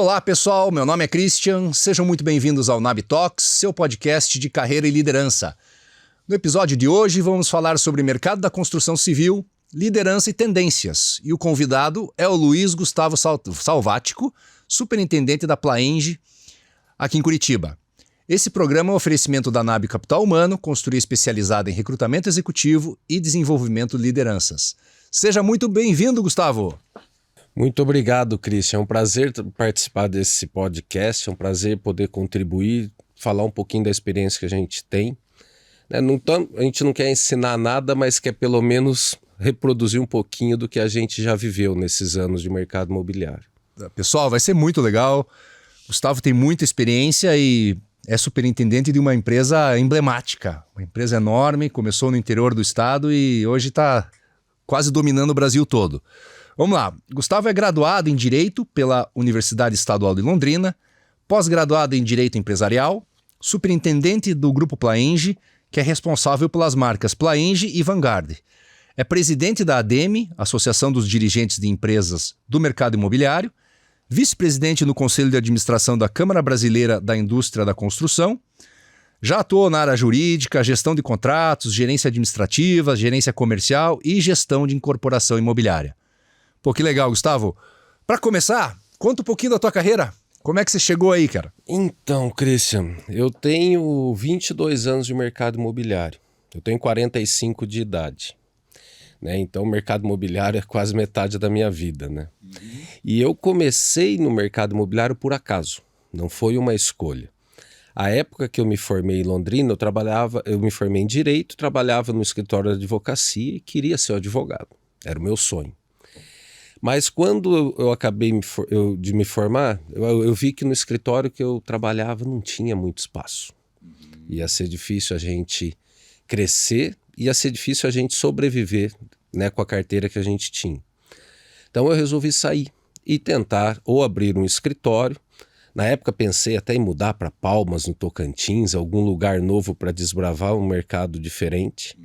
Olá pessoal, meu nome é Christian, sejam muito bem-vindos ao NAB Talks, seu podcast de carreira e liderança. No episódio de hoje vamos falar sobre mercado da construção civil, liderança e tendências. E o convidado é o Luiz Gustavo Salvático, superintendente da Plaenge, aqui em Curitiba. Esse programa é um oferecimento da NAB Capital Humano, consultoria especializada em recrutamento executivo e desenvolvimento de lideranças. Seja muito bem-vindo, Gustavo! Muito obrigado, Christian. É um prazer participar desse podcast, é um prazer poder contribuir, falar um pouquinho da experiência que a gente tem. A gente não quer ensinar nada, mas quer pelo menos reproduzir um pouquinho do que a gente já viveu nesses anos de mercado imobiliário. Pessoal, vai ser muito legal. Gustavo tem muita experiência e é superintendente de uma empresa emblemática, uma empresa enorme, começou no interior do estado e hoje está quase dominando o Brasil todo. Vamos lá, Gustavo é graduado em Direito pela Universidade Estadual de Londrina, pós-graduado em Direito Empresarial, superintendente do Grupo Plaenge, que é responsável pelas marcas Plaenge e Vanguard. É presidente da ADEME, Associação dos Dirigentes de Empresas do Mercado Imobiliário, vice-presidente no Conselho de Administração da Câmara Brasileira da Indústria da Construção, já atuou na área jurídica, gestão de contratos, gerência administrativa, gerência comercial e gestão de incorporação imobiliária. Pô, que legal, Gustavo. Para começar, conta um pouquinho da tua carreira. Como é que você chegou aí, cara? Então, Christian, eu tenho 22 anos de mercado imobiliário. Eu tenho 45 de idade. Então, o mercado imobiliário é quase metade da minha vida, né? E eu comecei no mercado imobiliário por acaso. Não foi uma escolha. A época que eu me formei em Londrina, eu me formei em Direito, trabalhava no escritório de advocacia e queria ser advogado. Era o meu sonho. Mas quando eu acabei de me formar, eu vi que no escritório que eu trabalhava não tinha muito espaço. Ia ser difícil a gente crescer, ia ser difícil a gente sobreviver, com a carteira que a gente tinha. Então eu resolvi sair e tentar ou abrir um escritório. Na época pensei até em mudar para Palmas, no Tocantins, algum lugar novo para desbravar um mercado diferente.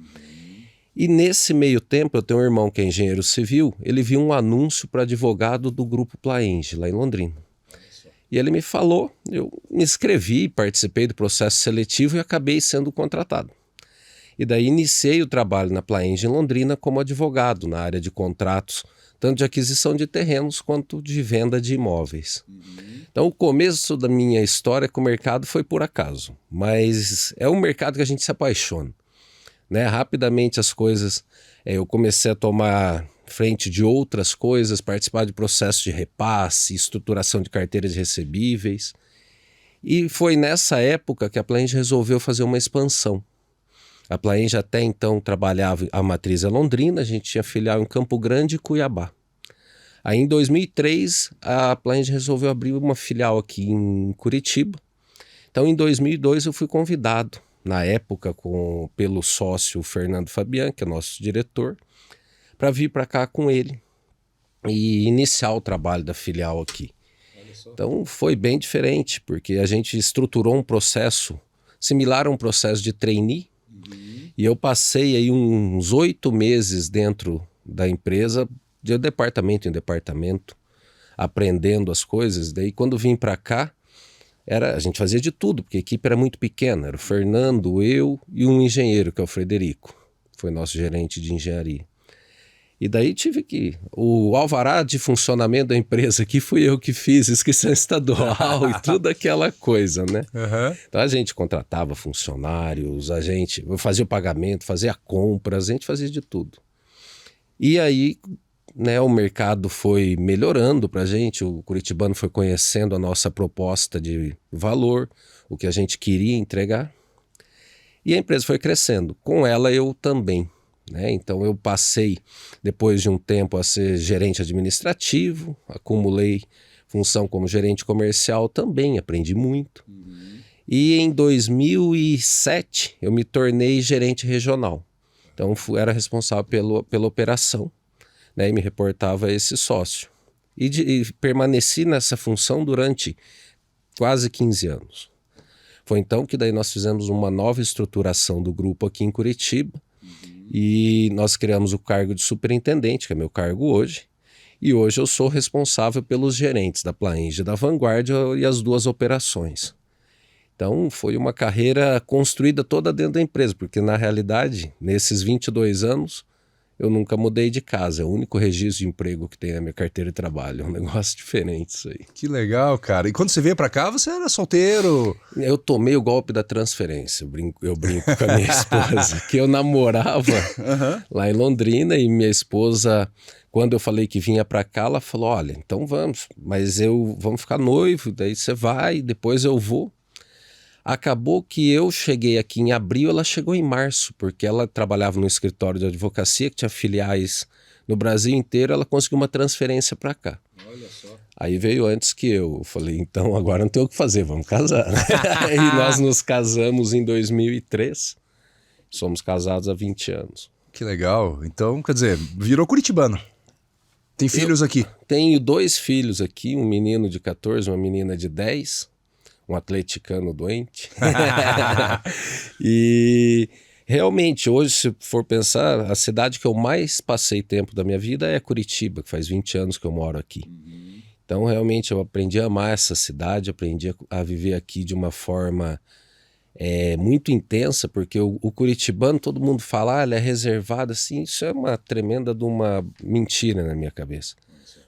E nesse meio tempo, eu tenho um irmão que é engenheiro civil, ele viu um anúncio para advogado do Grupo Plaenge, lá em Londrina. E ele me falou, eu me inscrevi, participei do processo seletivo e acabei sendo contratado. E daí iniciei o trabalho na Plaenge em Londrina como advogado na área de contratos, tanto de aquisição de terrenos quanto de venda de imóveis. Então o começo da minha história com o mercado foi por acaso, mas é um mercado que a gente se apaixona. Rapidamente as coisas, eu comecei a tomar frente de outras coisas, participar de processos de repasse, estruturação de carteiras de recebíveis. E foi nessa época que a Plaenge resolveu fazer uma expansão. A Plaenge até então trabalhava a matriz em Londrina, a gente tinha filial em Campo Grande e Cuiabá. Aí em 2003 a Plaenge resolveu abrir uma filial aqui em Curitiba. Então em 2002 eu fui convidado, na época pelo sócio Fernando Fabian, que é nosso diretor, para vir para cá com ele e iniciar o trabalho da filial aqui. Então foi bem diferente, porque a gente estruturou um processo similar a um processo de trainee, e eu passei aí uns 8 meses dentro da empresa, de departamento em departamento, aprendendo as coisas. Daí quando vim para cá, a gente fazia de tudo, porque a equipe era muito pequena. Era o Fernando, eu e um engenheiro, que é o Frederico. Foi nosso gerente de engenharia. E daí o alvará de funcionamento da empresa aqui fui eu que fiz, inscrição estadual e tudo aquela coisa, né? Então a gente contratava funcionários, eu fazia o pagamento, fazia compras, a gente fazia de tudo. E aí, o mercado foi melhorando para a gente, o curitibano foi conhecendo a nossa proposta de valor, o que a gente queria entregar, e a empresa foi crescendo. Com ela eu também. Então eu passei, depois de um tempo, a ser gerente administrativo, acumulei função como gerente comercial também, aprendi muito. E em 2007 eu me tornei gerente regional. Então era responsável pela operação, e me reportava a esse sócio. E permaneci nessa função durante quase 15 anos. Foi então que daí nós fizemos uma nova estruturação do grupo aqui em Curitiba, e nós criamos o cargo de superintendente, que é meu cargo hoje, E hoje eu sou responsável pelos gerentes da Plaenge e da Vanguard e as duas operações. Então foi uma carreira construída toda dentro da empresa, porque na realidade, nesses 22 anos, eu nunca mudei de casa. É o único registro de emprego que tem na minha carteira de trabalho. É um negócio diferente isso aí. Que legal, cara. E quando você veio pra cá, você era solteiro? Eu tomei o golpe da transferência. Eu brinco com a minha esposa, que eu namorava lá em Londrina e minha esposa, quando eu falei que vinha pra cá, ela falou, olha, então vamos, mas vamos ficar noivo, daí você vai, depois eu vou. Acabou que eu cheguei aqui em abril, ela chegou em março, porque ela trabalhava no escritório de advocacia, que tinha filiais no Brasil inteiro, ela conseguiu uma transferência para cá. Olha só. Aí veio antes que eu. Falei, então agora não tem o que fazer, vamos casar. E nós nos casamos em 2003, somos casados há 20 anos. Que legal. Então, quer dizer, virou curitibano. Tem filhos aqui? Tenho 2 filhos aqui, um menino de 14, uma menina de 10. Um atleticano doente. E realmente, hoje, se for pensar, a cidade que eu mais passei tempo da minha vida é Curitiba, que faz 20 anos que eu moro aqui. Então, realmente, eu aprendi a amar essa cidade, aprendi a viver aqui de uma forma muito intensa, porque o curitibano, todo mundo fala, ele é reservado, assim, isso é uma tremenda de uma mentira na minha cabeça.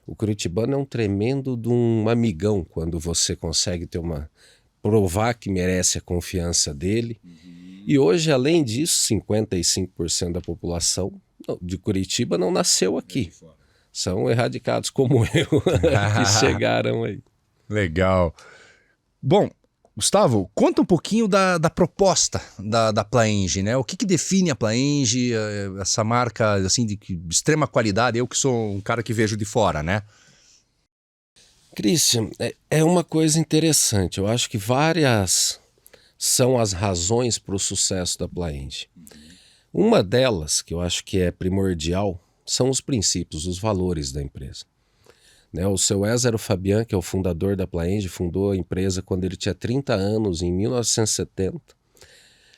O curitibano é um tremendo de um amigão quando você consegue provar que merece a confiança dele. E hoje, além disso, 55% da população de Curitiba não nasceu aqui. São erradicados como eu, que chegaram aí. Legal. Bom, Gustavo, conta um pouquinho da proposta da Plaenge, né? O que define a Plaenge, essa marca assim, de extrema qualidade? Eu que sou um cara que vejo de fora, né? Christian, é uma coisa interessante. Eu acho que várias são as razões para o sucesso da Plaenge. Uma delas, que eu acho que é primordial, são os princípios, os valores da empresa. Né, o seu Ézaro Fabian, que é o fundador da Plaenge, fundou a empresa quando ele tinha 30 anos, em 1970.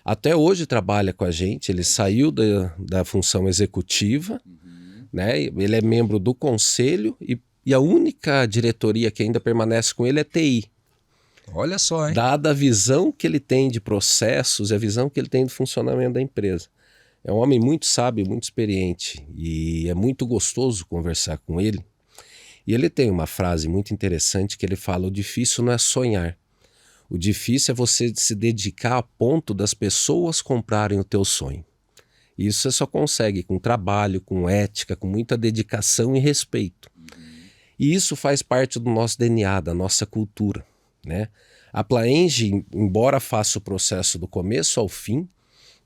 Até hoje trabalha com a gente, ele saiu da função executiva, né, ele é membro do conselho e a única diretoria que ainda permanece com ele é TI. Olha só, hein? Dada a visão que ele tem de processos e a visão que ele tem do funcionamento da empresa. É um homem muito sábio, muito experiente e é muito gostoso conversar com ele. E ele tem uma frase muito interessante que ele fala, o difícil não é sonhar. O difícil é você se dedicar a ponto das pessoas comprarem o teu sonho. Isso você só consegue com trabalho, com ética, com muita dedicação e respeito. E isso faz parte do nosso DNA, da nossa cultura, né? A Plaenge, embora faça o processo do começo ao fim,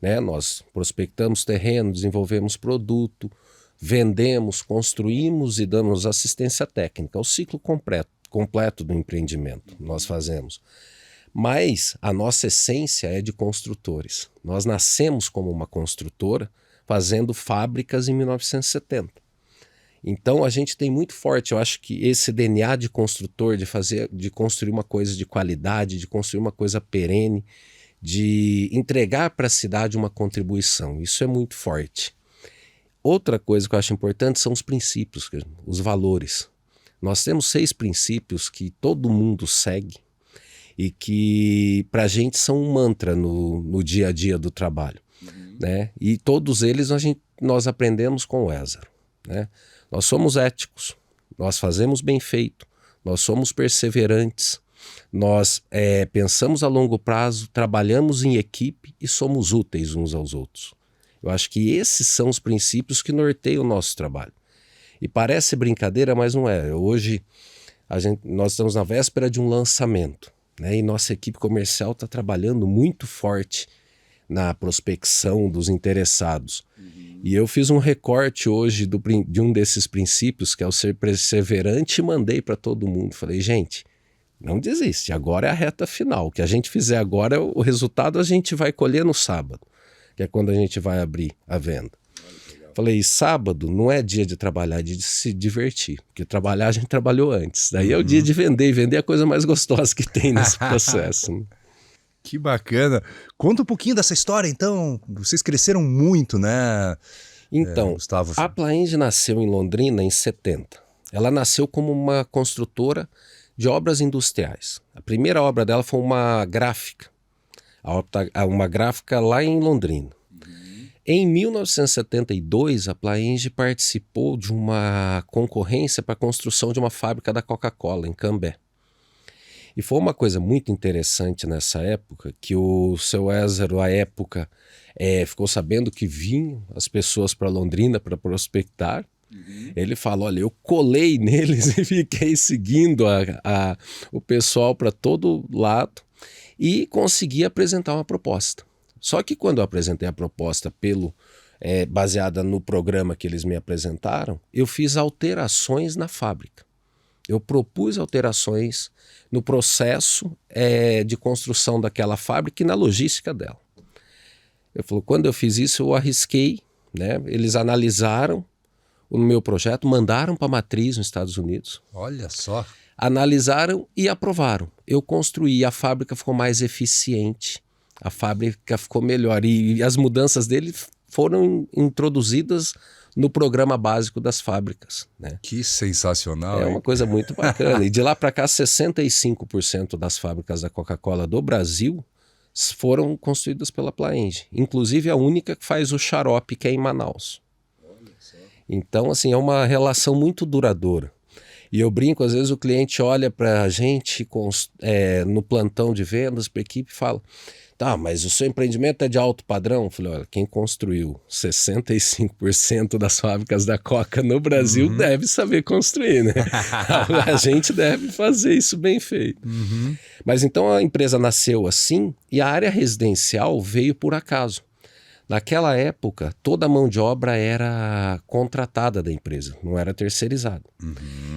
né? Nós prospectamos terreno, desenvolvemos produto, vendemos, construímos e damos assistência técnica, o ciclo completo do empreendimento nós fazemos. Mas a nossa essência é de construtores. Nós nascemos como uma construtora fazendo fábricas em 1970. Então a gente tem muito forte, eu acho que esse DNA de construtor, de construir uma coisa de qualidade, de construir uma coisa perene, de entregar para a cidade uma contribuição. Isso é muito forte. Outra coisa que eu acho importante são os princípios, os valores. Nós temos 6 princípios que todo mundo segue e que para a gente são um mantra no dia a dia do trabalho. Né? E todos eles nós aprendemos com o Ézaro. Né? Nós somos éticos, nós fazemos bem feito, nós somos perseverantes, nós pensamos a longo prazo, trabalhamos em equipe e somos úteis uns aos outros. Eu acho que esses são os princípios que norteiam o nosso trabalho. E parece brincadeira, mas não é. Hoje nós estamos na véspera de um lançamento, né? E nossa equipe comercial está trabalhando muito forte na prospecção dos interessados. E eu fiz um recorte hoje de um desses princípios, que é o ser perseverante, e mandei para todo mundo. Falei, gente, não desiste, agora é a reta final. O que a gente fizer agora, o resultado a gente vai colher no sábado, que é quando a gente vai abrir a venda. Falei, sábado não é dia de trabalhar, é dia de se divertir, porque trabalhar a gente trabalhou antes. Daí é o dia de vender, e vender é a coisa mais gostosa que tem nesse processo. Né? Que bacana. Conta um pouquinho dessa história, então. Vocês cresceram muito, né? Então, Gustavo. a Plaenge nasceu em Londrina em 70. Ela nasceu como uma construtora de obras industriais. A primeira obra dela foi uma gráfica, uma gráfica lá em Londrina. Em 1972, a Plaenge participou de uma concorrência para a construção de uma fábrica da Coca-Cola em Cambé. E foi uma coisa muito interessante nessa época, que o seu Ézaro, à época, ficou sabendo que vinham as pessoas para Londrina para prospectar. Ele falou, olha, eu colei neles e fiquei seguindo o pessoal para todo lado e consegui apresentar uma proposta. Só que quando eu apresentei a proposta baseada no programa que eles me apresentaram, eu fiz alterações na fábrica. Eu propus alterações no processo de construção daquela fábrica e na logística dela. Quando eu fiz isso, eu arrisquei, né? Eles analisaram o meu projeto, mandaram para a matriz nos Estados Unidos. Olha só. Analisaram e aprovaram. Eu construí, a fábrica ficou mais eficiente, a fábrica ficou melhor e as mudanças dele foram introduzidas no programa básico das fábricas, né? Que sensacional. É uma coisa muito bacana. E de lá para cá, 65% das fábricas da Coca-Cola do Brasil foram construídas pela Plaenge. Inclusive a única que faz o xarope, que é em Manaus. Então, assim, é uma relação muito duradoura. E eu brinco, às vezes o cliente olha para a gente no plantão de vendas, para a equipe e fala, tá, mas o seu empreendimento é de alto padrão? Eu falei, olha, quem construiu 65% das fábricas da Coca no Brasil deve saber construir, né? A gente deve fazer isso bem feito. Mas então a empresa nasceu assim e a área residencial veio por acaso. Naquela época, toda a mão de obra era contratada da empresa, não era terceirizada.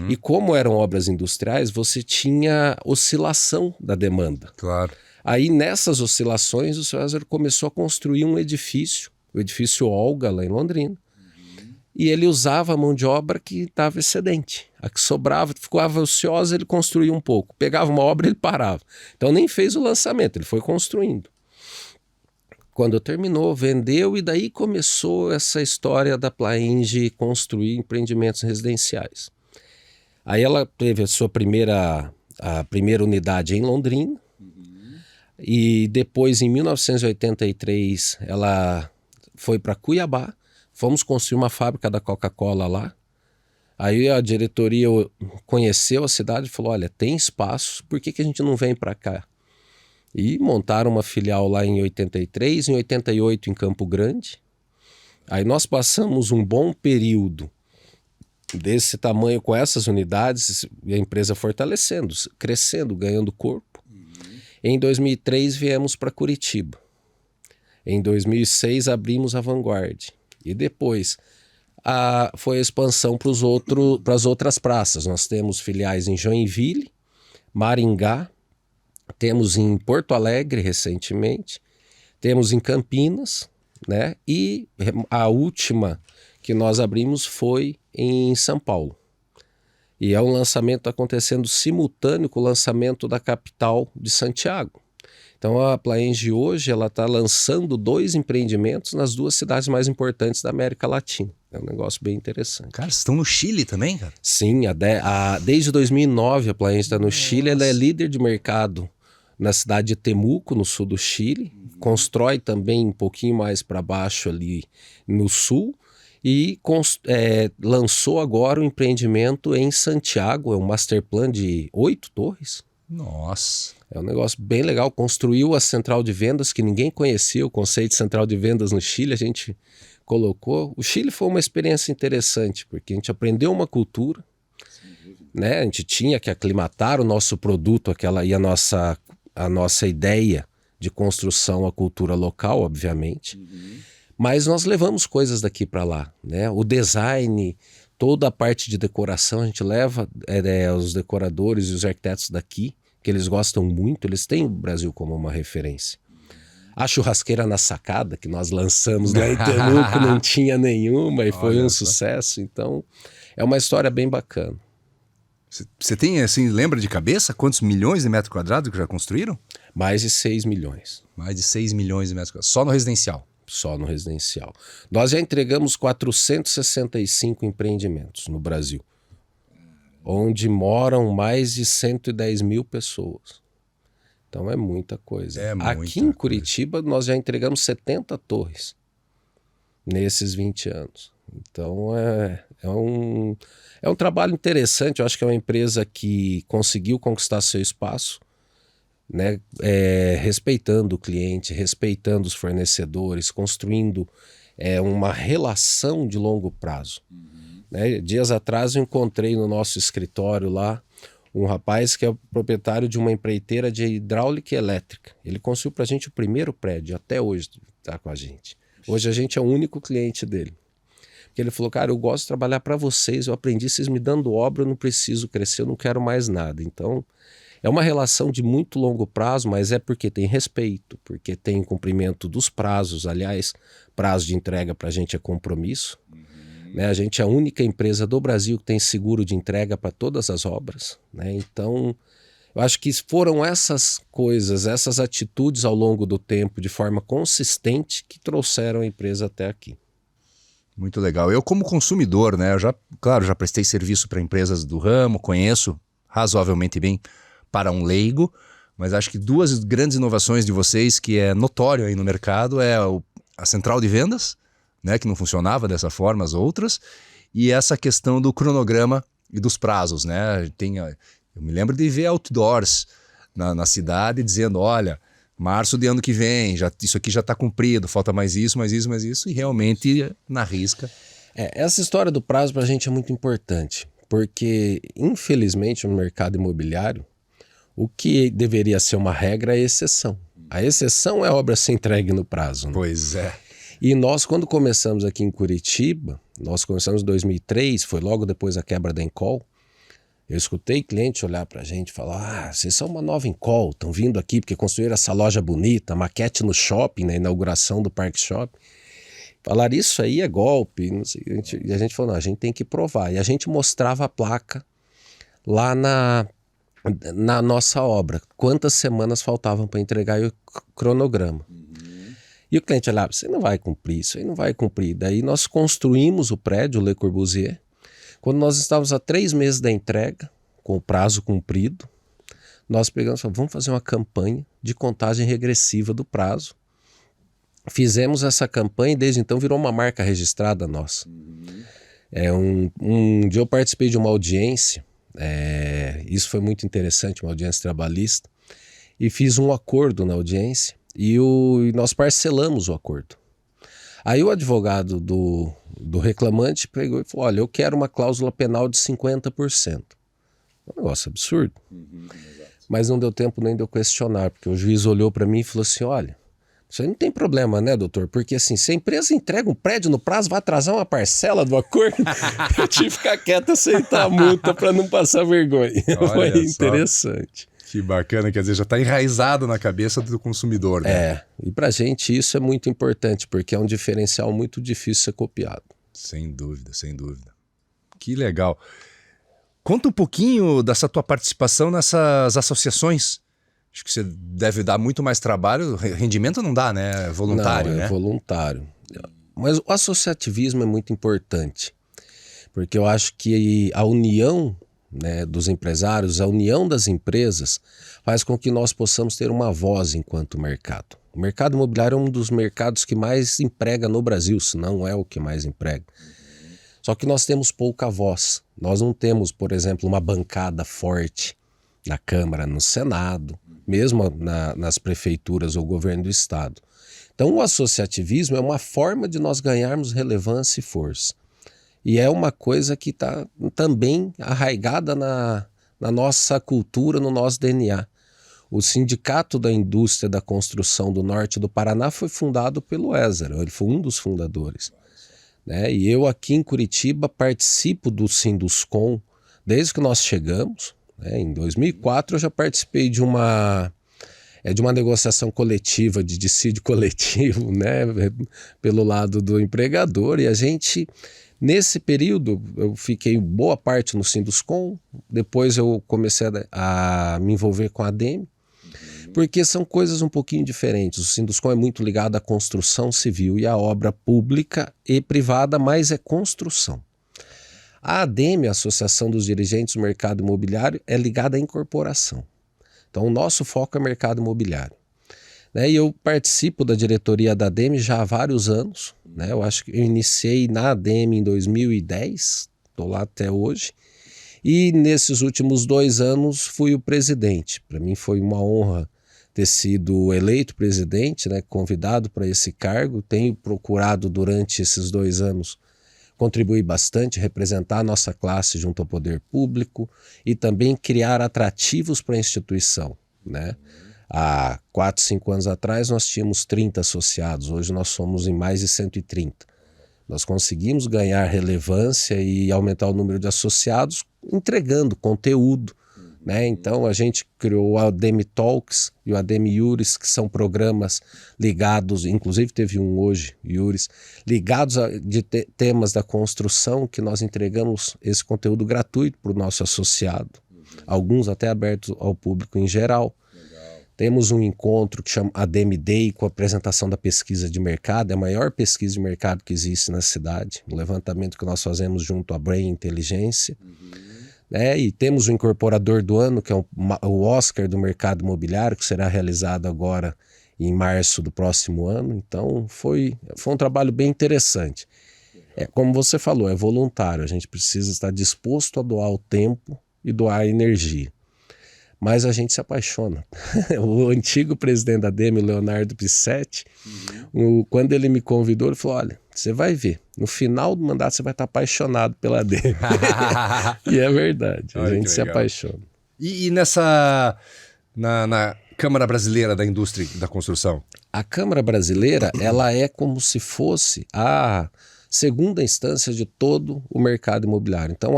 E como eram obras industriais, você tinha oscilação da demanda. Claro. Aí, nessas oscilações, o César começou a construir um edifício, o edifício Olga, lá em Londrina. E ele usava a mão de obra que estava excedente. A que sobrava, ficava ociosa, ele construía um pouco. Pegava uma obra, ele parava. Então, nem fez o lançamento, ele foi construindo. Quando terminou, vendeu e daí começou essa história da Plaenge construir empreendimentos residenciais. Aí ela teve a primeira unidade em Londrina e depois, em 1983, ela foi para Cuiabá. Fomos construir uma fábrica da Coca-Cola lá. Aí a diretoria conheceu a cidade e falou, olha, tem espaço, por que a gente não vem para cá? E montaram uma filial lá em 83, em 88 em Campo Grande. Aí nós passamos um bom período desse tamanho com essas unidades e a empresa fortalecendo, crescendo, ganhando corpo. Em 2003 viemos para Curitiba. Em 2006 abrimos a Vanguard. E depois foi a expansão para as outras praças. Nós temos filiais em Joinville, Maringá, temos em Porto Alegre recentemente, temos em Campinas, né? E a última que nós abrimos foi em São Paulo. E é um lançamento acontecendo simultâneo com o lançamento da capital de Santiago. Então a Plaenge hoje ela está lançando 2 empreendimentos nas 2 cidades mais importantes da América Latina. É um negócio bem interessante. Cara, vocês estão no Chile também, cara? Sim, desde 2009 a Plaenge está no Chile, ela é líder de mercado na cidade de Temuco, no sul do Chile. Constrói também um pouquinho mais para baixo ali no sul. E lançou agora um empreendimento em Santiago, é um master plan de 8 torres. Nossa. É um negócio bem legal. Construiu a central de vendas, que ninguém conhecia, o conceito de central de vendas no Chile, a gente colocou. O Chile foi uma experiência interessante, porque a gente aprendeu uma cultura, né? A gente tinha que aclimatar o nosso produto e a nossa ideia de construção à cultura local, obviamente. Mas nós levamos coisas daqui para lá, né? O design, toda a parte de decoração, a gente leva os decoradores e os arquitetos daqui, que eles gostam muito, eles têm o Brasil como uma referência. A churrasqueira na sacada, que nós lançamos lá em Temuco, não tinha nenhuma e foi um sucesso. Então, é uma história bem bacana. Você tem, assim, lembra de cabeça quantos milhões de metros quadrados que já construíram? Mais de 6 milhões. Mais de 6 milhões de metros quadrados, só no residencial? Só no residencial. Nós já entregamos 465 empreendimentos no Brasil. onde moram mais de 110 mil pessoas. Então é muita coisa. Aqui em Curitiba nós já entregamos 70 torres nesses 20 anos. Então é um trabalho interessante. Eu acho que é uma empresa que conseguiu conquistar seu espaço, né? Respeitando o cliente, respeitando os fornecedores, construindo uma relação de longo prazo. Né? Dias atrás eu encontrei no nosso escritório lá um rapaz que é o proprietário de uma empreiteira de hidráulica e elétrica. Ele construiu para a gente o primeiro prédio, até hoje está com a gente. Hoje a gente é o único cliente dele. Porque ele falou, cara, eu gosto de trabalhar para vocês, eu aprendi, vocês me dando obra, eu não preciso crescer, eu não quero mais nada. Então, é uma relação de muito longo prazo, mas é porque tem respeito, porque tem cumprimento dos prazos. Aliás, prazo de entrega para a gente é compromisso. Né? A gente é a única empresa do Brasil que tem seguro de entrega para todas as obras. Né? Então, eu acho que foram essas coisas, essas atitudes ao longo do tempo, de forma consistente, que trouxeram a empresa até aqui. Muito legal. Eu, como consumidor, né, eu já prestei serviço para empresas do ramo, conheço razoavelmente bem para um leigo, mas acho que duas grandes inovações de vocês que é notório aí no mercado é a central de vendas, né, que não funcionava dessa forma, as outras, e essa questão do cronograma e dos prazos, né? Eu me lembro de ver outdoors na cidade dizendo, olha, março de ano que vem, isso aqui já está cumprido, falta mais isso, e realmente na risca. Essa história do prazo para a gente é muito importante, porque infelizmente no mercado imobiliário, o que deveria ser uma regra é exceção. A exceção é a obra ser entregue no prazo. Né? Pois é. E nós, quando começamos aqui em Curitiba, nós começamos em 2003, foi logo depois da quebra da Encol, eu escutei cliente olhar para a gente e falar, vocês são uma nova Encol, estão vindo aqui porque construíram essa loja bonita, maquete no shopping, na inauguração do Parque Shopping. Falar isso aí é golpe, não sei, e a gente falou, não, a gente tem que provar. E a gente mostrava a placa lá na nossa obra, quantas semanas faltavam para entregar o cronograma. E o cliente olhava, você não vai cumprir, isso aí não vai cumprir. Daí nós construímos o prédio, o Le Corbusier. Quando nós estávamos há 3 meses da entrega, com o prazo cumprido, nós pegamos e falamos, vamos fazer uma campanha de contagem regressiva do prazo. Fizemos essa campanha e desde então virou uma marca registrada nossa. Um dia eu participei de uma audiência, isso foi muito interessante, uma audiência trabalhista, e fiz um acordo na audiência e nós parcelamos o acordo. Aí o advogado do reclamante pegou e falou, olha, eu quero uma cláusula penal de 50%. Um negócio absurdo. Mas não deu tempo nem de eu questionar, porque o juiz olhou para mim e falou assim, olha, isso aí não tem problema, né, doutor? Porque assim, se a empresa entrega um prédio no prazo, vai atrasar uma parcela do acordo. Eu tive que ficar quieto, aceitar a multa para não passar vergonha. Foi interessante. Que bacana, quer dizer, já está enraizado na cabeça do consumidor, né? E pra gente isso é muito importante, porque é um diferencial muito difícil de ser copiado. Sem dúvida, sem dúvida. Que legal. Conta um pouquinho dessa tua participação nessas associações. Acho que você deve dar muito mais trabalho. Rendimento não dá, né? É voluntário, né? É voluntário. Mas o associativismo é muito importante, porque eu acho que a união, né, dos empresários, a união das empresas faz com que nós possamos ter uma voz enquanto mercado. O mercado imobiliário é um dos mercados que mais emprega no Brasil, se não é o que mais emprega. Só que nós temos pouca voz. Nós não temos, por exemplo, uma bancada forte na Câmara, no Senado, mesmo nas prefeituras ou governo do Estado. Então o associativismo é uma forma de nós ganharmos relevância e força. E é uma coisa que está também arraigada na nossa cultura, no nosso DNA. O Sindicato da Indústria da Construção do Norte do Paraná foi fundado pelo Ézaro, ele foi um dos fundadores. Né? E eu aqui em Curitiba participo do Sinduscom desde que nós chegamos. Né? Em 2004 eu já participei de uma negociação coletiva, de dissídio coletivo, né? Pelo lado do empregador, e a gente... Nesse período, eu fiquei boa parte no Sinduscom, depois eu comecei a me envolver com a ADEME, porque são coisas um pouquinho diferentes. O Sinduscom é muito ligado à construção civil e à obra pública e privada, mas é construção. A ADEME, a Associação dos Dirigentes do Mercado Imobiliário, é ligada à incorporação. Então, o nosso foco é mercado imobiliário. Né? E eu participo da diretoria da ADEME já há vários anos. Né? Eu acho que eu iniciei na ADEME em 2010, estou lá até hoje. E nesses últimos 2 anos fui o presidente. Para mim foi uma honra ter sido eleito presidente, né? Convidado para esse cargo. Tenho procurado durante esses 2 anos contribuir bastante, representar a nossa classe junto ao poder público e também criar atrativos para a instituição, né? Há 4, 5 anos atrás nós tínhamos 30 associados, hoje nós somos em mais de 130. Nós conseguimos ganhar relevância e aumentar o número de associados entregando conteúdo, né? Então a gente criou o ADEME Talks e o ADEME Iuris, que são programas ligados, inclusive teve um hoje, Iuris, ligados a temas da construção, que nós entregamos esse conteúdo gratuito para o nosso associado, alguns até abertos ao público em geral. Temos um encontro que chama ADEME Day, com a apresentação da pesquisa de mercado, é a maior pesquisa de mercado que existe na cidade, um levantamento que nós fazemos junto à Brain Inteligência. E temos o incorporador do ano, que é o Oscar do mercado imobiliário, que será realizado agora em março do próximo ano. Então foi um trabalho bem interessante. Como você falou, é voluntário, a gente precisa estar disposto a doar o tempo e doar a energia. Mas a gente se apaixona. O antigo presidente da ADEME, Leonardo Pissetti, quando ele me convidou, ele falou, olha, você vai ver, no final do mandato você vai estar apaixonado pela ADEME. E é verdade, a gente se apaixona. E na Câmara Brasileira da Indústria da Construção? A Câmara Brasileira, ela é como se fosse a segunda instância de todo o mercado imobiliário. Então,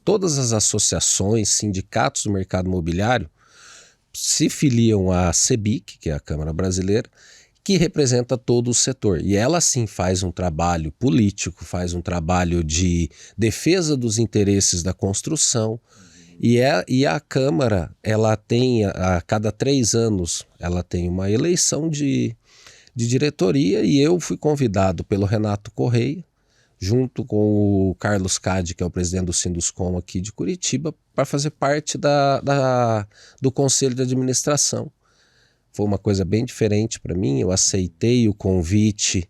todas as associações, sindicatos do mercado imobiliário se filiam à CEBIC, que é a Câmara Brasileira, que representa todo o setor. E ela sim faz um trabalho político, faz um trabalho de defesa dos interesses da construção. E a Câmara, ela tem, a cada 3 anos, ela tem uma eleição de diretoria, e eu fui convidado pelo Renato Correia, junto com o Carlos Cade, que é o presidente do Sinduscom aqui de Curitiba, para fazer parte do Conselho de Administração. Foi uma coisa bem diferente para mim, eu aceitei o convite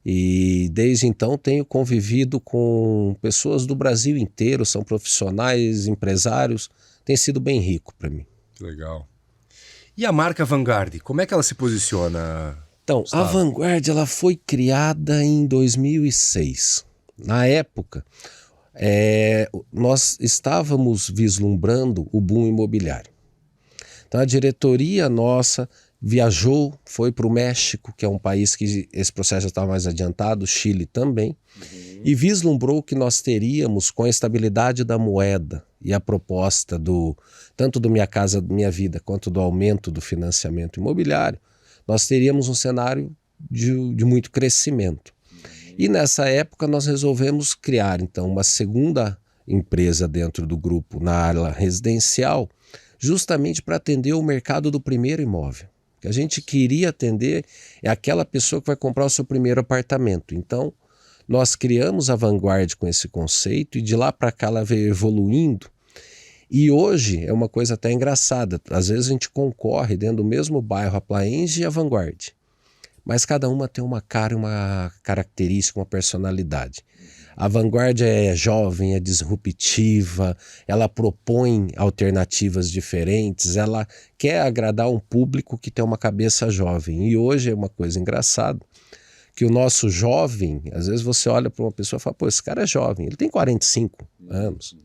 e desde então tenho convivido com pessoas do Brasil inteiro, são profissionais, empresários, tem sido bem rico para mim. Que legal. E a marca Vanguard, como é que ela se posiciona? Então, Gustavo, a Vanguard ela foi criada em 2006. Na época, nós estávamos vislumbrando o boom imobiliário. Então, a diretoria nossa viajou, foi para o México, que é um país que esse processo já estava mais adiantado, o Chile também, e vislumbrou que nós teríamos, com a estabilidade da moeda e a proposta tanto do Minha Casa Minha Vida, quanto do aumento do financiamento imobiliário, nós teríamos um cenário de muito crescimento. E nessa época nós resolvemos criar então uma segunda empresa dentro do grupo na área residencial, justamente para atender o mercado do primeiro imóvel. O que a gente queria atender é aquela pessoa que vai comprar o seu primeiro apartamento. Então nós criamos a Vanguard com esse conceito e de lá para cá ela veio evoluindo. E hoje é uma coisa até engraçada, às vezes a gente concorre dentro do mesmo bairro, a Plaenge e a Vanguard, mas cada uma tem uma cara, uma característica, uma personalidade. A Vanguard é jovem, é disruptiva, ela propõe alternativas diferentes, ela quer agradar um público que tem uma cabeça jovem. E hoje é uma coisa engraçada, que o nosso jovem, às vezes você olha para uma pessoa e fala, pô, esse cara é jovem, ele tem 45 anos.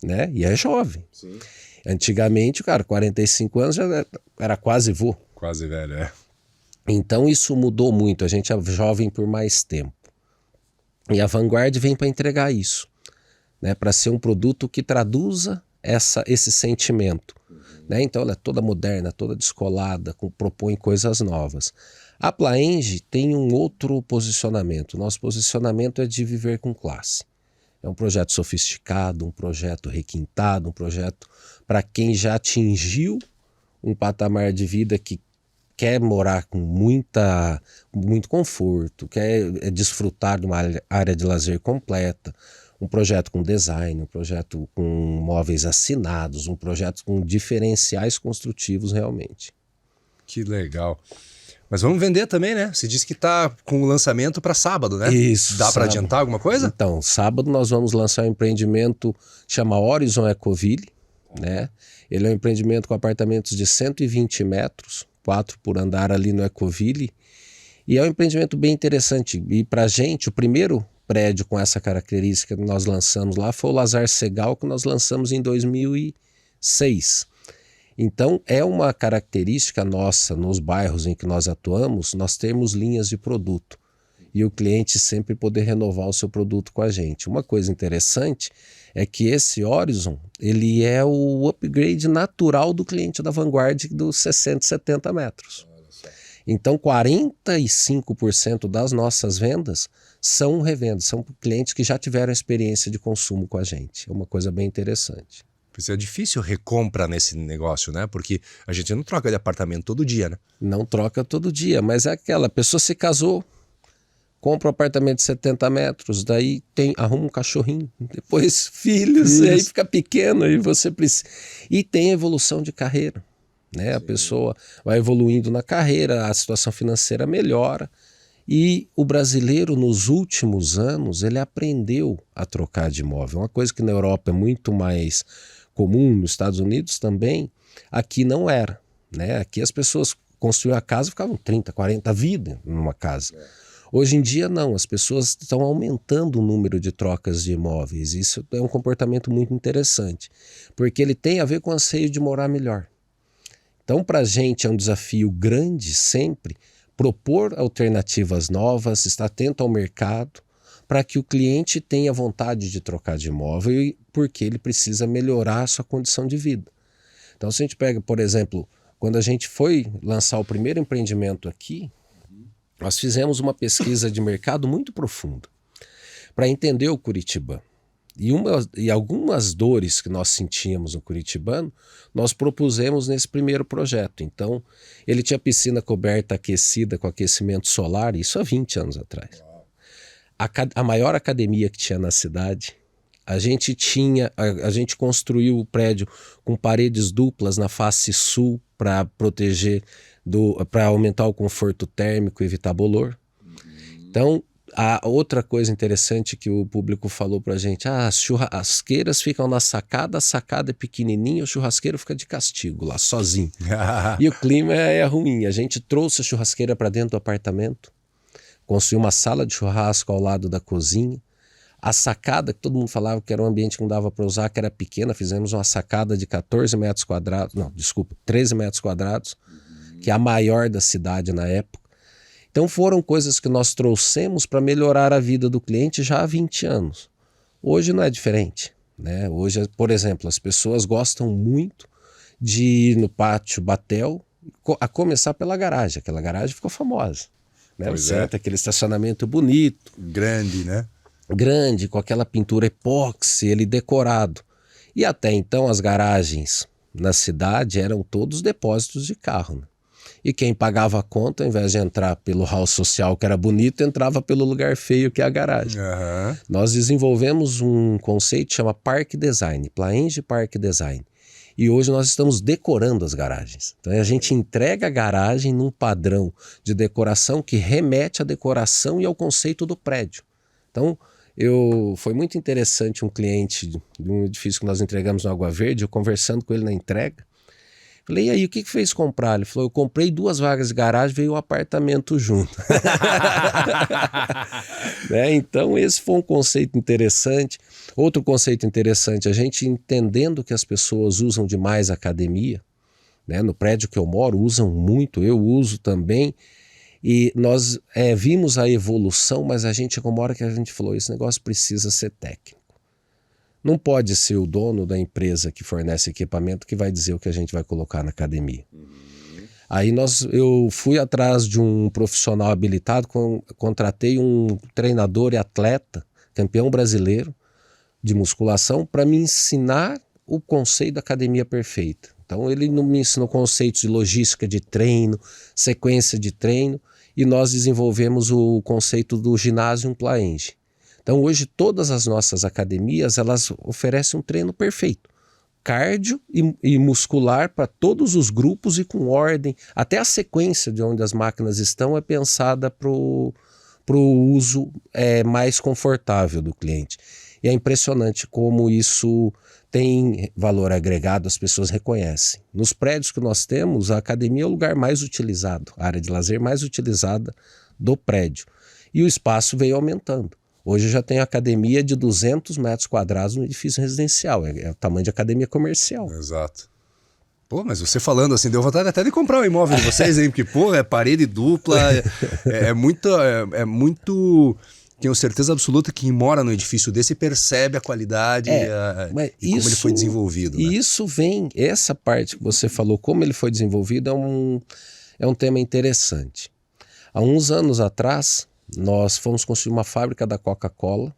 Né? E é jovem. Sim. Antigamente, cara, 45 anos já era quase vô. Quase velho, é. Então isso mudou muito, a gente é jovem por mais tempo. E a Vanguard vem para entregar isso, né? Para ser um produto que traduza esse sentimento. Né? Então ela é toda moderna, toda descolada, propõe coisas novas. A Plaenge tem um outro posicionamento. Nosso posicionamento é de viver com classe. É um projeto sofisticado, um projeto requintado, um projeto para quem já atingiu um patamar de vida que quer morar com muito conforto, quer desfrutar de uma área de lazer completa, um projeto com design, um projeto com móveis assinados, um projeto com diferenciais construtivos realmente. Que legal. Mas vamos vender também, né? Você disse que tá com o lançamento para sábado, né? Isso. Dá para adiantar alguma coisa? Então, sábado nós vamos lançar um empreendimento que chama Horizon Ecoville, né? Ele é um empreendimento com apartamentos de 120 metros, 4 por andar ali no Ecoville. E é um empreendimento bem interessante. E para a gente, o primeiro prédio com essa característica que nós lançamos lá foi o Lazar Segal, que nós lançamos em 2006. Então, é uma característica nossa nos bairros em que nós atuamos, nós temos linhas de produto e o cliente sempre poder renovar o seu produto com a gente. Uma coisa interessante é que esse Horizon, ele é o upgrade natural do cliente da Vanguard dos 60, 70 metros. Então, 45% das nossas vendas são revendas, são clientes que já tiveram experiência de consumo com a gente. É uma coisa bem interessante. É difícil recompra nesse negócio, né? Porque a gente não troca de apartamento todo dia, né? Não troca todo dia, mas é aquela, pessoa se casou, compra um apartamento de 70 metros, daí arruma um cachorrinho, depois filhos, e aí fica pequeno e você precisa... E tem evolução de carreira, né? A pessoa vai evoluindo na carreira, a situação financeira melhora e o brasileiro nos últimos anos ele aprendeu a trocar de imóvel. Uma coisa que na Europa é muito mais comum, nos Estados Unidos também, aqui não era, né? Aqui as pessoas construíam a casa e ficavam 30, 40 vidas numa casa. Hoje em dia não, as pessoas estão aumentando o número de trocas de imóveis. Isso é um comportamento muito interessante, porque ele tem a ver com o anseio de morar melhor. Então, para a gente é um desafio grande sempre propor alternativas novas, estar atento ao mercado, para que o cliente tenha vontade de trocar de imóvel, porque ele precisa melhorar a sua condição de vida. Então, se a gente pega, por exemplo, quando a gente foi lançar o primeiro empreendimento aqui, nós fizemos uma pesquisa de mercado muito profunda para entender o curitibano. E algumas dores que nós sentíamos no curitibano, nós propusemos nesse primeiro projeto. Então, ele tinha piscina coberta aquecida com aquecimento solar, isso há 20 anos atrás. A maior academia que tinha na cidade, a gente construiu o prédio com paredes duplas na face sul para proteger, para aumentar o conforto térmico e evitar bolor. Então, a outra coisa interessante que o público falou para a gente, as churrasqueiras ficam na sacada, a sacada é pequenininha, o churrasqueiro fica de castigo lá, sozinho. E o clima é ruim. A gente trouxe a churrasqueira para dentro do apartamento, construiu uma sala de churrasco ao lado da cozinha. A sacada, que todo mundo falava que era um ambiente que não dava para usar, que era pequena, fizemos uma sacada de 13 metros quadrados, que é a maior da cidade na época. Então foram coisas que nós trouxemos para melhorar a vida do cliente já há 20 anos. Hoje não é diferente, né? Hoje, por exemplo, as pessoas gostam muito de ir no pátio Batel, a começar pela garagem. Aquela garagem ficou famosa, né? Certo, aquele estacionamento bonito. Grande, né? Grande, com aquela pintura epóxi, ele decorado. E até então as garagens na cidade eram todos depósitos de carro, né? E quem pagava a conta, ao invés de entrar pelo hall social, que era bonito, entrava pelo lugar feio, que é a garagem. Nós desenvolvemos um conceito que chama Park Design, Plaenge Park Design. E hoje nós estamos decorando as garagens. Então a gente entrega a garagem num padrão de decoração que remete à decoração e ao conceito do prédio. Então, foi muito interessante um cliente de um edifício que nós entregamos no Água Verde, eu conversando com ele na entrega. Falei, e aí, o que fez comprar? Ele falou, eu comprei 2 vagas de garagem, veio um apartamento junto. Né? Então, esse foi um conceito interessante. Outro conceito interessante, a gente entendendo que as pessoas usam demais a academia, né? No prédio que eu moro, usam muito, eu uso também. E nós vimos a evolução, mas a gente chegou uma hora que a gente falou, esse negócio precisa ser técnico. Não pode ser o dono da empresa que fornece equipamento que vai dizer o que a gente vai colocar na academia. Aí eu fui atrás de um profissional habilitado, contratei um treinador e atleta, campeão brasileiro de musculação, para me ensinar o conceito da academia perfeita. Então ele me ensinou conceitos de logística de treino, sequência de treino, e nós desenvolvemos o conceito do ginásio Plaenge. Então hoje todas as nossas academias, elas oferecem um treino perfeito. Cardio e muscular para todos os grupos e com ordem. Até a sequência de onde as máquinas estão é pensada para o uso mais confortável do cliente. E é impressionante como isso tem valor agregado, as pessoas reconhecem. Nos prédios que nós temos, a academia é o lugar mais utilizado, a área de lazer mais utilizada do prédio. E o espaço veio aumentando. Hoje já tem academia de 200 metros quadrados no edifício residencial, é o tamanho de academia comercial. Exato. Pô, mas você falando assim, deu vontade até de comprar o imóvel de vocês, hein? Porque, pô, é parede dupla, é muito... Tenho certeza absoluta que quem mora no edifício desse percebe a qualidade e como ele foi desenvolvido. Né? E isso vem, essa parte que você falou, como ele foi desenvolvido, é um tema interessante. Há uns anos atrás, nós fomos construir uma fábrica da Coca-Cola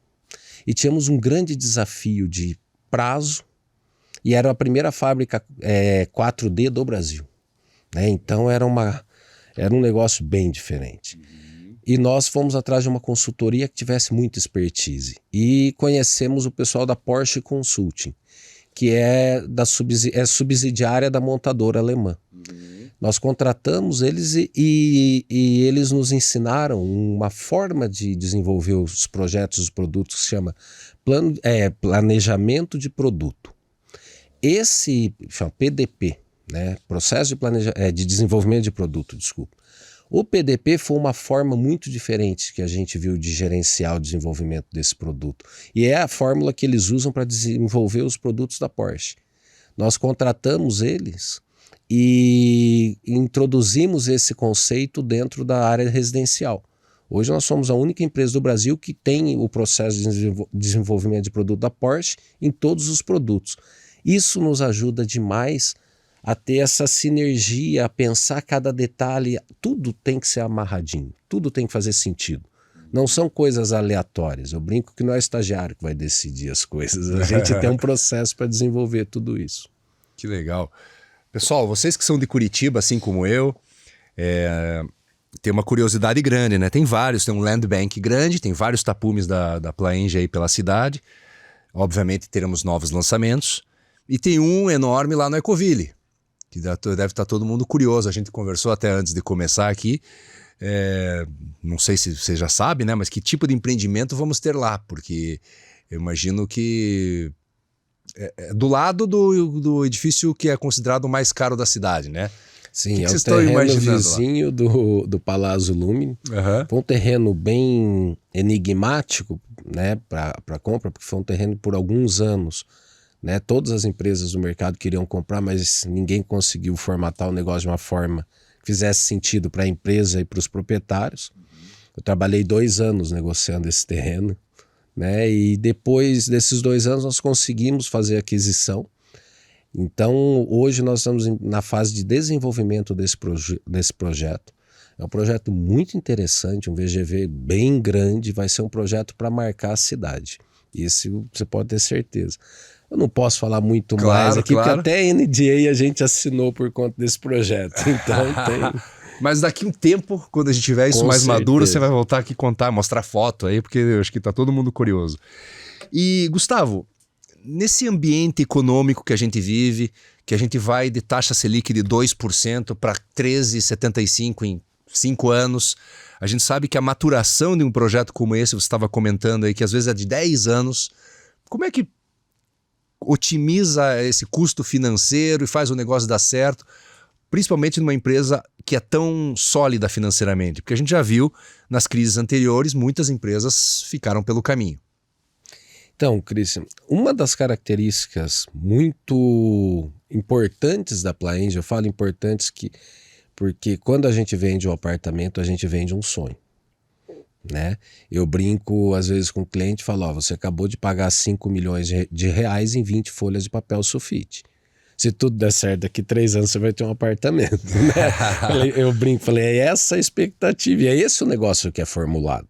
e tínhamos um grande desafio de prazo e era a primeira fábrica 4D do Brasil. Né? Então era um negócio bem diferente. E nós fomos atrás de uma consultoria que tivesse muita expertise. E conhecemos o pessoal da Porsche Consulting, que é subsidiária da montadora alemã. Nós contratamos eles e eles nos ensinaram uma forma de desenvolver os projetos, os produtos, que se chama planejamento de produto. Esse chama PDP, né? Processo de desenvolvimento de produto, desculpa. O PDP foi uma forma muito diferente que a gente viu de gerenciar o desenvolvimento desse produto. E é a fórmula que eles usam para desenvolver os produtos da Porsche. Nós contratamos eles e introduzimos esse conceito dentro da área residencial. Hoje nós somos a única empresa do Brasil que tem o processo de desenvolvimento de produto da Porsche em todos os produtos. Isso nos ajuda demais a ter essa sinergia, a pensar cada detalhe, tudo tem que ser amarradinho, tudo tem que fazer sentido. Não são coisas aleatórias. Eu brinco que não é o estagiário que vai decidir as coisas. A gente tem um processo para desenvolver tudo isso. Que legal. Pessoal, vocês que são de Curitiba, assim como eu, tem uma curiosidade grande, né? Tem um land bank grande, tem vários tapumes da Plaenge aí pela cidade. Obviamente teremos novos lançamentos. E tem um enorme lá no Ecoville, que deve estar todo mundo curioso. A gente conversou até antes de começar aqui. Não sei se você já sabe, né? Mas que tipo de empreendimento vamos ter lá? Porque eu imagino que é do lado do edifício que é considerado o mais caro da cidade, né? Sim, é o terreno vizinho do Palazzo Lumine. Foi um terreno bem enigmático, né, para compra, porque foi um terreno por alguns anos. Né, todas as empresas do mercado queriam comprar, mas ninguém conseguiu formatar o negócio de uma forma que fizesse sentido para a empresa e para os proprietários. Eu trabalhei 2 anos negociando esse terreno, né, e depois desses 2 anos nós conseguimos fazer a aquisição. Então hoje nós estamos na fase de desenvolvimento desse projeto. É um projeto muito interessante, um VGV bem grande, vai ser um projeto para marcar a cidade. Isso você pode ter certeza. Eu não posso falar muito mais aqui, porque até a NDA a gente assinou por conta desse projeto. Então tem... Mas daqui um tempo, quando a gente tiver isso mais maduro, você vai voltar aqui contar, mostrar foto aí, porque eu acho que tá todo mundo curioso. E, Gustavo, nesse ambiente econômico que a gente vive, que a gente vai de taxa Selic de 2% para 13,75% em 5 anos, a gente sabe que a maturação de um projeto como esse, você estava comentando aí, que às vezes é de 10 anos, como é que otimiza esse custo financeiro e faz o negócio dar certo, principalmente numa empresa que é tão sólida financeiramente? Porque a gente já viu nas crises anteriores, muitas empresas ficaram pelo caminho. Então, Christian, uma das características muito importantes da Plaenge, eu falo importantes porque quando a gente vende um apartamento, a gente vende um sonho. Né? Eu brinco às vezes com o cliente e falo, você acabou de pagar 5 milhões de reais em 20 folhas de papel sulfite. Se tudo der certo, daqui 3 anos você vai ter um apartamento. Né? Eu brinco, falei, é essa a expectativa, e é esse o negócio que é formulado.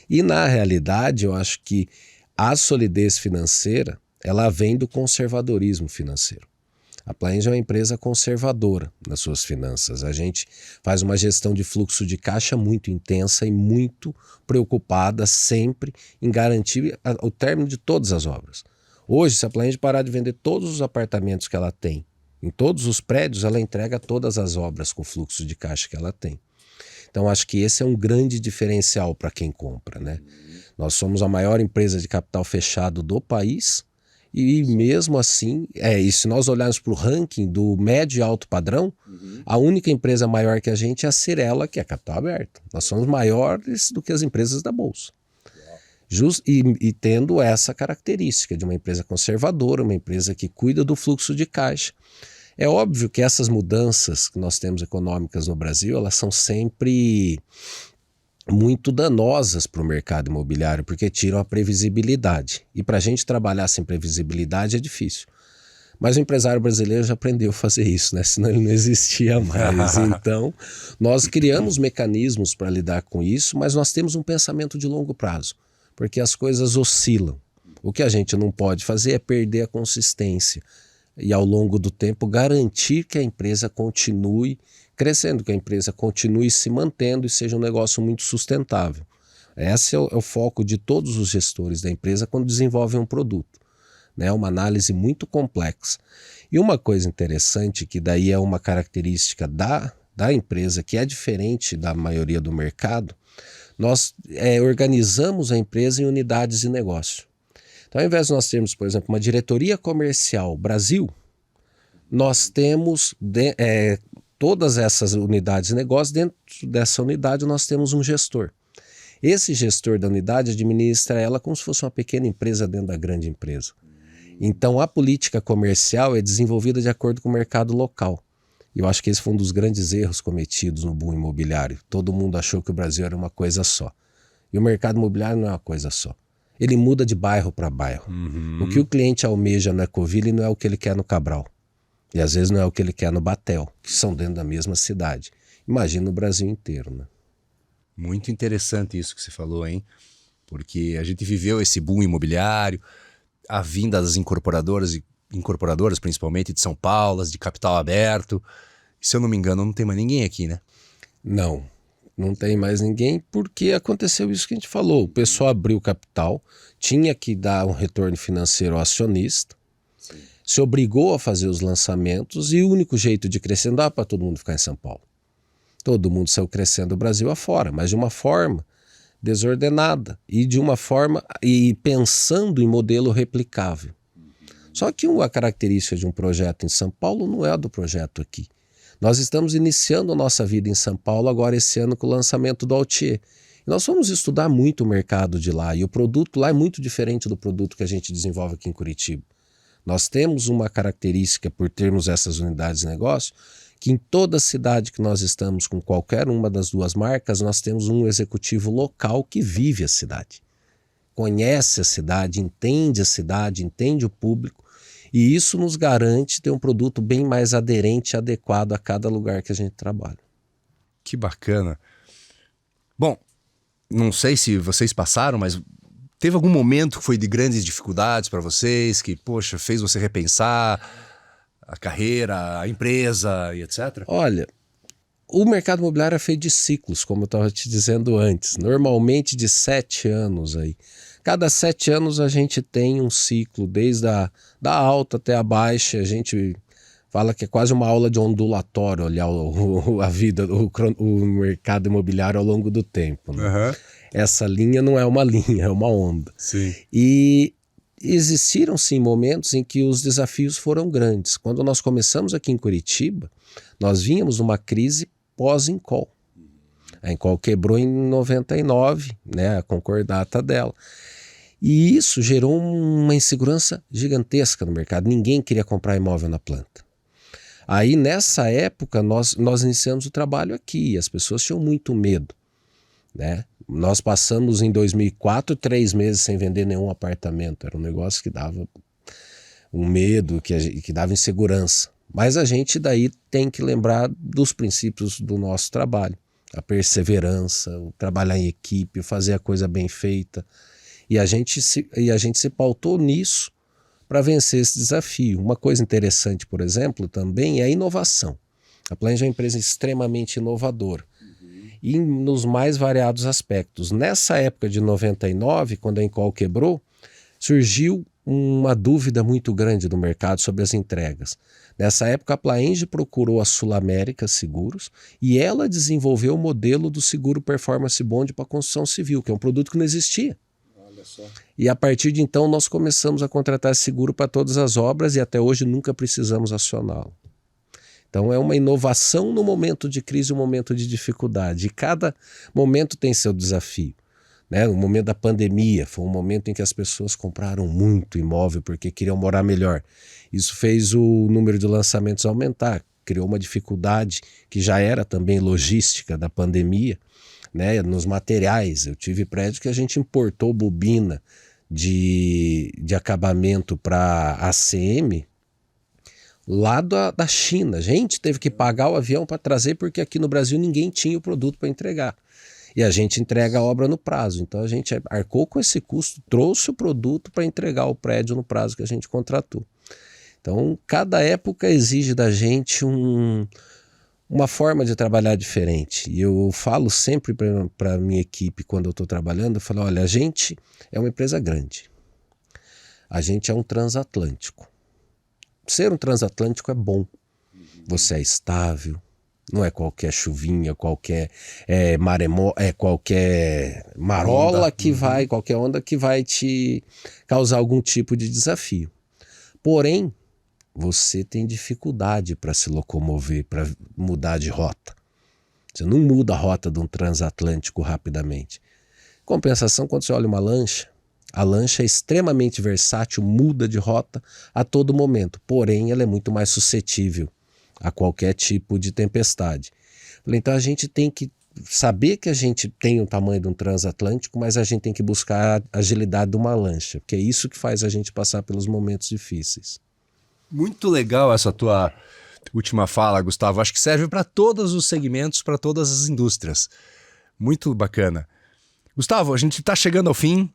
E na realidade, eu acho que a solidez financeira, ela vem do conservadorismo financeiro. A Plaenge é uma empresa conservadora nas suas finanças. A gente faz uma gestão de fluxo de caixa muito intensa e muito preocupada sempre em garantir o término de todas as obras. Hoje, se a Plaenge parar de vender todos os apartamentos que ela tem, em todos os prédios, ela entrega todas as obras com o fluxo de caixa que ela tem. Então, acho que esse é um grande diferencial para quem compra, né? Nós somos a maior empresa de capital fechado do país e mesmo assim, e se nós olharmos para o ranking do médio e alto padrão, a única empresa maior que a gente é a Cyrela, que é capital aberto. Nós somos maiores do que as empresas da Bolsa. E tendo essa característica de uma empresa conservadora, uma empresa que cuida do fluxo de caixa. É óbvio que essas mudanças que nós temos econômicas no Brasil, elas são sempre muito danosas para o mercado imobiliário, porque tiram a previsibilidade. E para a gente trabalhar sem previsibilidade é difícil. Mas o empresário brasileiro já aprendeu a fazer isso, né? Senão ele não existia mais. Então, nós criamos mecanismos para lidar com isso, mas nós temos um pensamento de longo prazo, porque as coisas oscilam. O que a gente não pode fazer é perder a consistência e ao longo do tempo garantir que a empresa continue crescendo, que a empresa continue se mantendo e seja um negócio muito sustentável. Esse é o foco de todos os gestores da empresa quando desenvolvem um produto. É uma análise muito complexa. E uma coisa interessante, que daí é uma característica da empresa, que é diferente da maioria do mercado, nós organizamos a empresa em unidades de negócio. Então, ao invés de nós termos, por exemplo, uma diretoria comercial Brasil, nós temos todas essas unidades de negócio. Dentro dessa unidade nós temos um gestor. Esse gestor da unidade administra ela como se fosse uma pequena empresa dentro da grande empresa. Então a política comercial é desenvolvida de acordo com o mercado local. E eu acho que esse foi um dos grandes erros cometidos no boom imobiliário. Todo mundo achou que o Brasil era uma coisa só. E o mercado imobiliário não é uma coisa só. Ele muda de bairro para bairro. O que o cliente almeja no Ecoville não é o que ele quer no Cabral. E às vezes não é o que ele quer no Batel, que são dentro da mesma cidade. Imagina o Brasil inteiro, né? Muito interessante isso que você falou, hein? Porque a gente viveu esse boom imobiliário, a vinda das incorporadoras principalmente de São Paulo, de capital aberto. E, se eu não me engano, não tem mais ninguém aqui, né? Não tem mais ninguém, porque aconteceu isso que a gente falou. O pessoal abriu capital, tinha que dar um retorno financeiro ao acionista, se obrigou a fazer os lançamentos e o único jeito de crescer não dá para todo mundo ficar em São Paulo. Todo mundo saiu crescendo o Brasil afora, mas de uma forma desordenada e pensando em modelo replicável. Só que a característica de um projeto em São Paulo não é a do projeto aqui. Nós estamos iniciando a nossa vida em São Paulo agora esse ano com o lançamento do Altier. E nós fomos estudar muito o mercado de lá e o produto lá é muito diferente do produto que a gente desenvolve aqui em Curitiba. Nós temos uma característica por termos essas unidades de negócio, que em toda cidade que nós estamos com qualquer uma das duas marcas, nós temos um executivo local que vive a cidade. Conhece a cidade, entende o público, e isso nos garante ter um produto bem mais aderente e adequado a cada lugar que a gente trabalha. Que bacana. Bom, não sei se vocês passaram, mas teve algum momento que foi de grandes dificuldades para vocês, que, poxa, fez você repensar a carreira, a empresa e etc? Olha, o mercado imobiliário é feito de ciclos, como eu estava te dizendo antes, normalmente de 7 anos aí. Cada 7 anos a gente tem um ciclo, desde da alta até a baixa. A gente fala que é quase uma aula de ondulatório olhar a vida, o mercado imobiliário ao longo do tempo, né? Uhum. Essa linha não é uma linha, é uma onda. Sim. E existiram sim momentos em que os desafios foram grandes. Quando nós começamos aqui em Curitiba, nós vínhamos numa crise pós-Incol. A Incol quebrou em 99, né, a concordata dela. E isso gerou uma insegurança gigantesca no mercado. Ninguém queria comprar imóvel na planta. Aí nessa época nós iniciamos o trabalho aqui. As pessoas tinham muito medo, né? Nós passamos em 2004 3 meses sem vender nenhum apartamento. Era um negócio que dava um medo, que dava insegurança. Mas a gente daí tem que lembrar dos princípios do nosso trabalho. A perseverança, o trabalhar em equipe, fazer a coisa bem feita. E a gente se pautou nisso para vencer esse desafio. Uma coisa interessante, por exemplo, também é a inovação. A Plenge é uma empresa extremamente inovadora e nos mais variados aspectos. Nessa época de 99, quando a Encol quebrou, surgiu uma dúvida muito grande no mercado sobre as entregas. Nessa época, a Plaenge procurou a Sul América Seguros e ela desenvolveu o modelo do seguro Performance Bond para construção civil, que é um produto que não existia. Olha só. E a partir de então, nós começamos a contratar seguro para todas as obras e até hoje nunca precisamos acioná-lo. Então é uma inovação no momento de crise, um momento de dificuldade. E cada momento tem seu desafio. O momento da pandemia foi um momento em que as pessoas compraram muito imóvel porque queriam morar melhor. Isso fez o número de lançamentos aumentar, criou uma dificuldade que já era também logística da pandemia, nos materiais. Eu tive prédio que a gente importou bobina de acabamento para ACM lá da China. A gente teve que pagar o avião para trazer porque aqui no Brasil ninguém tinha o produto para entregar. E a gente entrega a obra no prazo. Então a gente arcou com esse custo, trouxe o produto para entregar o prédio no prazo que a gente contratou. Então cada época exige da gente uma forma de trabalhar diferente. E eu falo sempre para a minha equipe quando eu estou trabalhando, eu falo, olha, a gente é uma empresa grande. A gente é um transatlântico. Ser um transatlântico é bom. Você é estável. Não é qualquer chuvinha, qualquer qualquer marola onda que vai, qualquer onda que vai te causar algum tipo de desafio. Porém, você tem dificuldade para se locomover, para mudar de rota. Você não muda a rota de um transatlântico rapidamente. Compensação, quando você olha uma lancha, a lancha é extremamente versátil, muda de rota a todo momento. Porém, ela é muito mais suscetível a qualquer tipo de tempestade. Então a gente tem que saber que a gente tem o tamanho de um transatlântico, mas a gente tem que buscar a agilidade de uma lancha, porque é isso que faz a gente passar pelos momentos difíceis. Muito legal essa tua última fala, Gustavo. Acho que serve para todos os segmentos, para todas as indústrias. Muito bacana. Gustavo, a gente está chegando ao fim.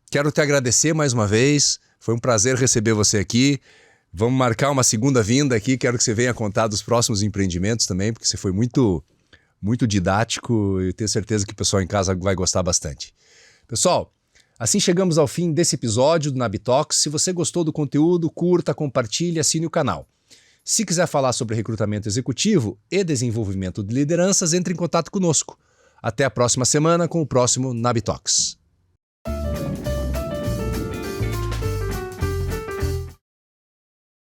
Quero te agradecer mais uma vez. Foi um prazer receber você aqui. Vamos marcar uma segunda vinda aqui, quero que você venha contar dos próximos empreendimentos também, porque você foi muito, muito didático e eu tenho certeza que o pessoal em casa vai gostar bastante. Pessoal, assim chegamos ao fim desse episódio do Nabitox. Se você gostou do conteúdo, curta, compartilhe, assine o canal. Se quiser falar sobre recrutamento executivo e desenvolvimento de lideranças, entre em contato conosco. Até a próxima semana com o próximo Nabitox.